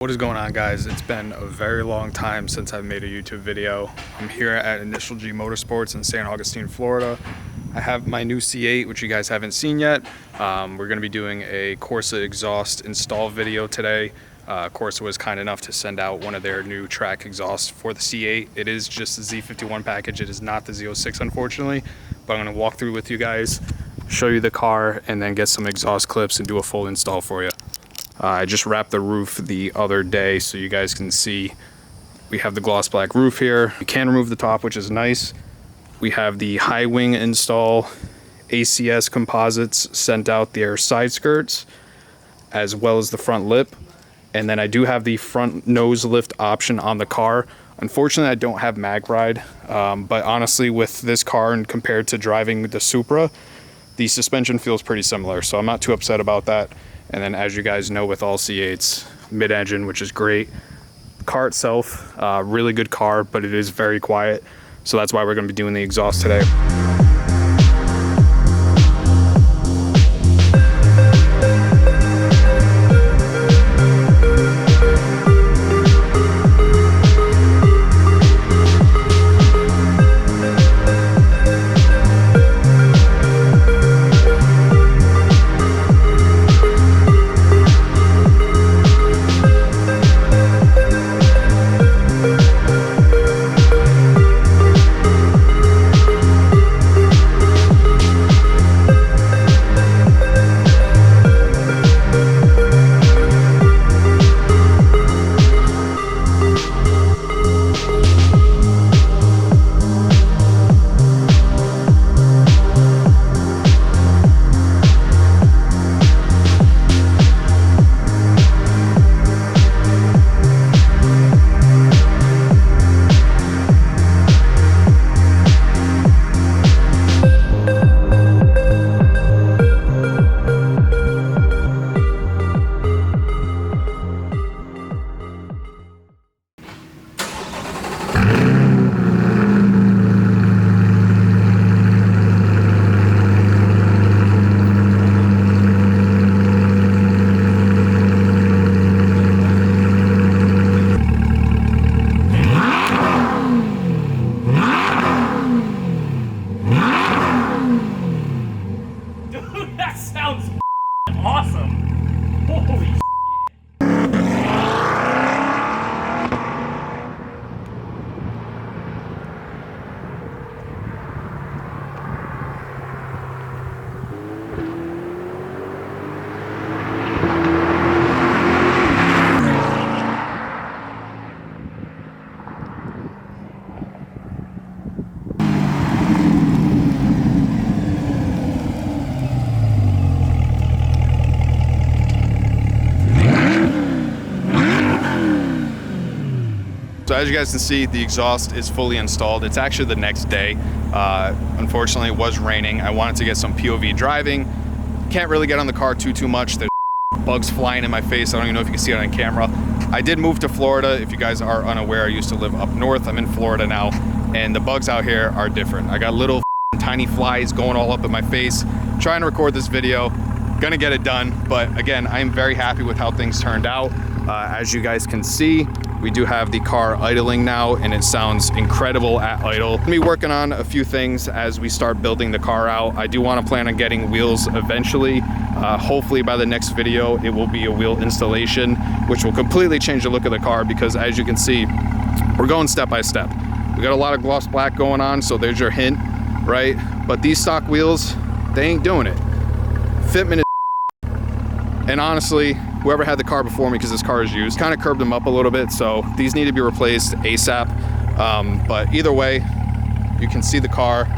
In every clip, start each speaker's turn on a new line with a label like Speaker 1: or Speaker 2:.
Speaker 1: What is going on, guys? It's been a very long time since I've made a YouTube video. I'm here at Initial G Motorsports in St. Augustine, Florida. I have my new C8, which you guys haven't seen yet. We're going to be doing a Corsa exhaust install video today. Corsa was kind enough to send out one of their new track exhausts for the C8. It is just the Z51 package. It is not the Z06, unfortunately. But I'm going to walk through with you guys, show you the car, and then get some exhaust clips and do a full install for you. I just wrapped the roof the other day so you guys can see. We have the gloss black roof here. You can remove the top, which is nice. We have the high wing install ACS composites sent out their side skirts as well as the front lip. And then I do have the front nose lift option on the car. Unfortunately, I don't have mag ride, but honestly, with this car and compared to driving the Supra, the suspension feels pretty similar, so I'm not too upset about that. And then, as you guys know, with all C8s, mid-engine, which is great. The car itself, really good car, but it is very quiet. So that's why we're going to be doing the exhaust today.
Speaker 2: That sounds awesome! Holy shit!
Speaker 1: So as you guys can see, the exhaust is fully installed. It's actually the next day. Unfortunately, it was raining. I wanted to get some POV driving. Can't really get on the car too much. There's bugs flying in my face. I don't even know if you can see it on camera. I did move to Florida. If you guys are unaware, I used to live up north. I'm in Florida now, and the bugs out here are different. I got little tiny flies going all up in my face. Trying to record this video. Gonna get it done, but again, I am very happy with how things turned out. As you guys can see, we do have the car idling now, and it sounds incredible at idle. I'm gonna be working on a few things as we start building the car out. I do want to plan on getting wheels eventually. Hopefully by the next video, it will be a wheel installation, which will completely change the look of the car because as you can see, we're going step by step. We got a lot of gloss black going on, so there's your hint, right? But these stock wheels, they ain't doing it. Fitment is and honestly, whoever had the car before me, because this car is used, kind of curbed them up a little bit, so these need to be replaced ASAP. But either way, you can see the car,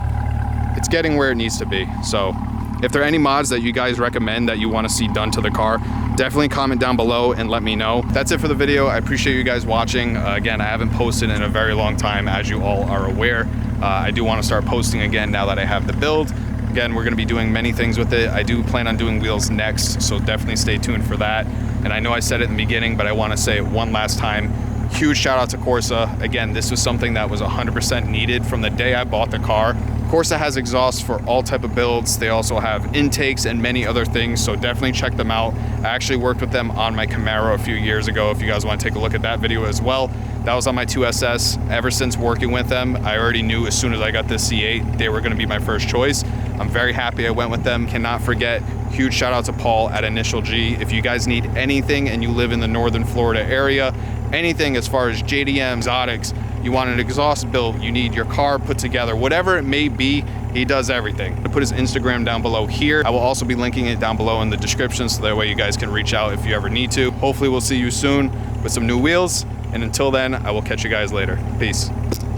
Speaker 1: it's getting where it needs to be. So if there are any mods that you guys recommend that you want to see done to the car, definitely comment down below and let me know. That's it for the video. I appreciate you guys watching. Again, I haven't posted in a very long time, as you all are aware. I do want to start posting again now that I have the build. Again, we're going to be doing many things with it. I do plan on doing wheels next, so definitely stay tuned for that. And I know I said it in the beginning, but I want to say it one last time. Huge shout out to Corsa. Again, this was something that was 100% needed from the day I bought the car. Corsa has exhaust for all type of builds. They also have intakes and many other things, so definitely check them out. I actually worked with them on my Camaro a few years ago, if you guys want to take a look at that video as well. That was on my 2SS. Ever since working with them, I already knew as soon as I got this C8, they were going to be my first choice. I'm very happy I went with them. Cannot forget, huge shout out to Paul at Initial G. If you guys need anything and you live in the northern Florida area, anything as far as JDM, exotics, you want an exhaust built, you need your car put together, whatever it may be, he does everything. I'll put his Instagram down below here. I will also be linking it down below in the description, so that way you guys can reach out if you ever need to. Hopefully we'll see you soon with some new wheels, and until then, I will catch you guys later. Peace.